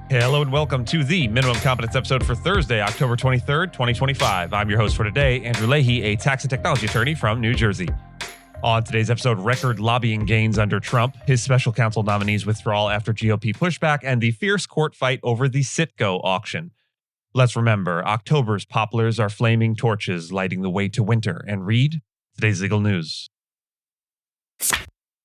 Hello and welcome to the Minimum Competence episode for Thursday, October 23rd, 2025. I'm your host for today, Andrew Leahy, a tax and technology attorney from New Jersey. On today's episode, record lobbying gains under Trump, his special counsel nominee's withdrawal after GOP pushback, and the fierce court fight over the Citgo auction. Let's remember, October's poplars are flaming torches lighting the way to winter, and read today's legal news.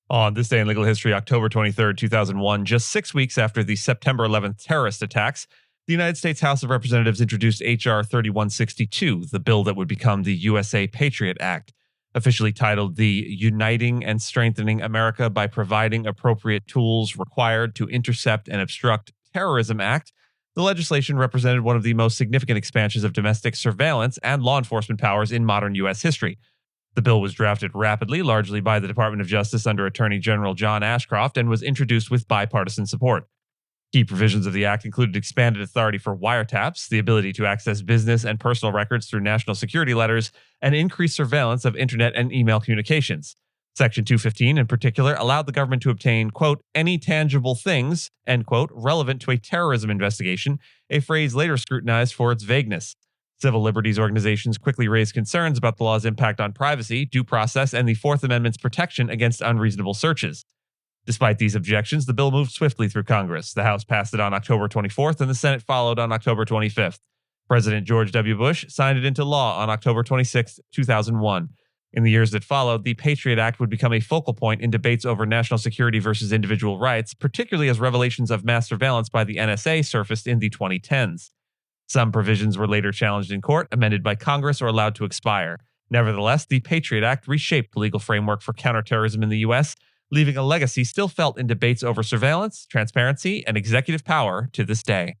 On this day in legal history, October 23, 2001, just 6 weeks after the September 11th terrorist attacks, the United States House of Representatives introduced H.R. 3162, the bill that would become the USA PATRIOT Act. Officially titled the Uniting and Strengthening America by Providing Appropriate Tools Required to Intercept and Obstruct Terrorism Act, the legislation represented one of the most significant expansions of domestic surveillance and law enforcement powers in modern U.S. history. The bill was drafted rapidly, largely by the Department of Justice under Attorney General John Ashcroft, and was introduced with bipartisan support. Key provisions of the act included expanded authority for wiretaps, the ability to access business and personal records through national security letters, and increased surveillance of internet and email communications. Section 215, in particular, allowed the government to obtain, quote, any tangible things, end quote, relevant to a terrorism investigation, a phrase later scrutinized for its vagueness. Civil liberties organizations quickly raised concerns about the law's impact on privacy, due process, and the Fourth Amendment's protection against unreasonable searches. Despite these objections, the bill moved swiftly through Congress. The House passed it on October 24th, and the Senate followed on October 25th. President George W. Bush signed it into law on October 26, 2001. In the years that followed, the Patriot Act would become a focal point in debates over national security versus individual rights, particularly as revelations of mass surveillance by the NSA surfaced in the 2010s. Some provisions were later challenged in court, amended by Congress, or allowed to expire. Nevertheless, the Patriot Act reshaped the legal framework for counterterrorism in the U.S., leaving a legacy still felt in debates over surveillance, transparency, and executive power to this day.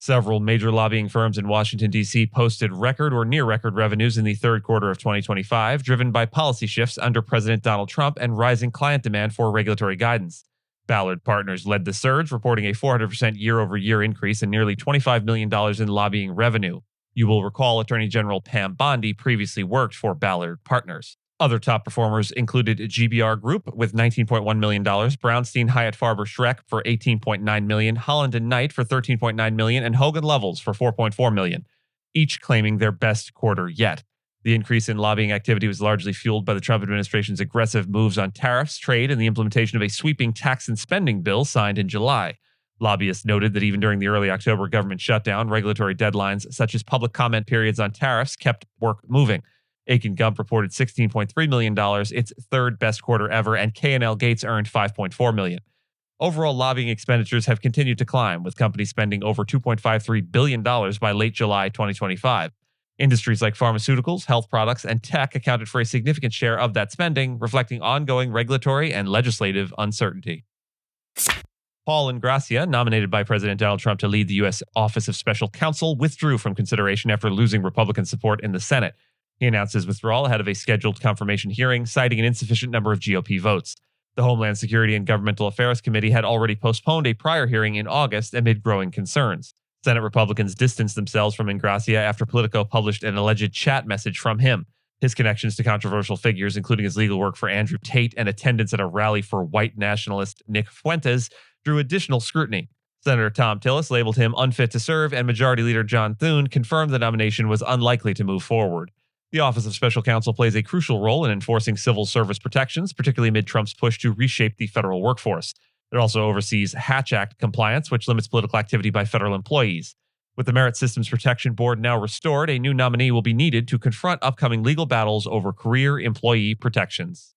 Several major lobbying firms in Washington, D.C. posted record or near-record revenues in the third quarter of 2025, driven by policy shifts under President Donald Trump and rising client demand for regulatory guidance. Ballard Partners led the surge, reporting a 400% year-over-year increase and nearly $25 million in lobbying revenue. You will recall Attorney General Pam Bondi previously worked for Ballard Partners. Other top performers included GBR Group with $19.1 million, Brownstein Hyatt Farber Schreck for $18.9 million, Holland & Knight for $13.9 million, and Hogan Lovells for $4.4 million, each claiming their best quarter yet. The increase in lobbying activity was largely fueled by the Trump administration's aggressive moves on tariffs, trade, and the implementation of a sweeping tax and spending bill signed in July. Lobbyists noted that even during the early October government shutdown, regulatory deadlines such as public comment periods on tariffs kept work moving. Aiken Gump reported $16.3 million, its third best quarter ever, and K&L Gates earned $5.4 million. Overall lobbying expenditures have continued to climb, with companies spending over $2.53 billion by late July 2025. Industries like pharmaceuticals, health products, and tech accounted for a significant share of that spending, reflecting ongoing regulatory and legislative uncertainty. Paul Ingrassia, nominated by President Donald Trump to lead the U.S. Office of Special Counsel, withdrew from consideration after losing Republican support in the Senate. He announced his withdrawal ahead of a scheduled confirmation hearing, citing an insufficient number of GOP votes. The Homeland Security and Governmental Affairs Committee had already postponed a prior hearing in August amid growing concerns. Senate Republicans distanced themselves from Ingrassia after Politico published an alleged chat message from him. His connections to controversial figures, including his legal work for Andrew Tate and attendance at a rally for white nationalist Nick Fuentes, drew additional scrutiny. Senator Tom Tillis labeled him unfit to serve, and Majority Leader John Thune confirmed the nomination was unlikely to move forward. The Office of Special Counsel plays a crucial role in enforcing civil service protections, particularly amid Trump's push to reshape the federal workforce. It also oversees Hatch Act compliance, which limits political activity by federal employees. With the Merit Systems Protection Board now restored, a new nominee will be needed to confront upcoming legal battles over career employee protections.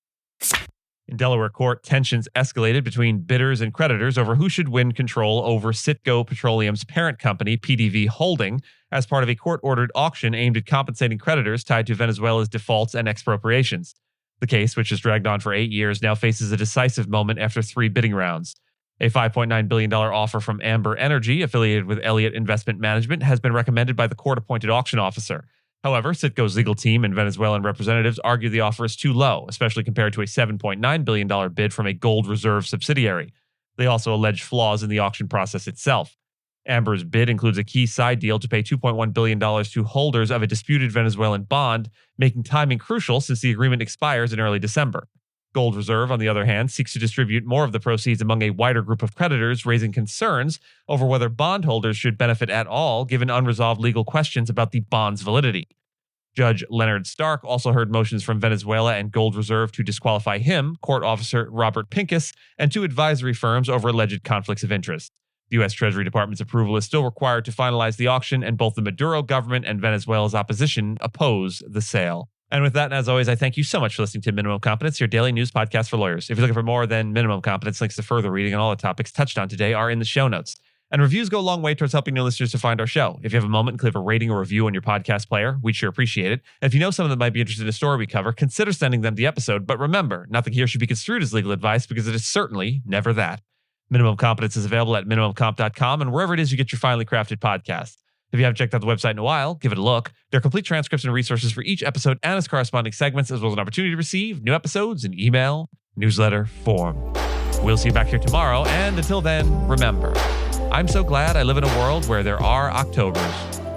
In Delaware court, tensions escalated between bidders and creditors over who should win control over Citgo Petroleum's parent company, PDV Holding, as part of a court-ordered auction aimed at compensating creditors tied to Venezuela's defaults and expropriations. The case, which has dragged on for 8 years, now faces a decisive moment after 3 bidding rounds. A $5.9 billion offer from Amber Energy, affiliated with Elliott Investment Management, has been recommended by the court-appointed auction officer. However, Citgo's legal team and Venezuelan representatives argue the offer is too low, especially compared to a $7.9 billion bid from a gold reserve subsidiary. They also allege flaws in the auction process itself. Amber's bid includes a key side deal to pay $2.1 billion to holders of a disputed Venezuelan bond, making timing crucial since the agreement expires in early December. Gold Reserve, on the other hand, seeks to distribute more of the proceeds among a wider group of creditors, raising concerns over whether bondholders should benefit at all, given unresolved legal questions about the bond's validity. Judge Leonard Stark also heard motions from Venezuela and Gold Reserve to disqualify him, court officer Robert Pincus, and two advisory firms over alleged conflicts of interest. The U.S. Treasury Department's approval is still required to finalize the auction, and both the Maduro government and Venezuela's opposition oppose the sale. And with that, and as always, I thank you so much for listening to Minimum Competence, your daily news podcast for lawyers. If you're looking for more than Minimum Competence, links to further reading and all the topics touched on today are in the show notes. And reviews go a long way towards helping new listeners to find our show. If you have a moment and click a rating or review on your podcast player, we'd sure appreciate it. And if you know someone that might be interested in a story we cover, consider sending them the episode. But remember, nothing here should be construed as legal advice because it is certainly never that. Minimum Competence is available at minimumcomp.com and wherever it is you get your finely crafted podcasts. If you haven't checked out the website in a while, give it a look. There are complete transcripts and resources for each episode and its corresponding segments, as well as an opportunity to receive new episodes in email, newsletter form. We'll see you back here tomorrow, and until then, remember, I'm so glad I live in a world where there are Octobers.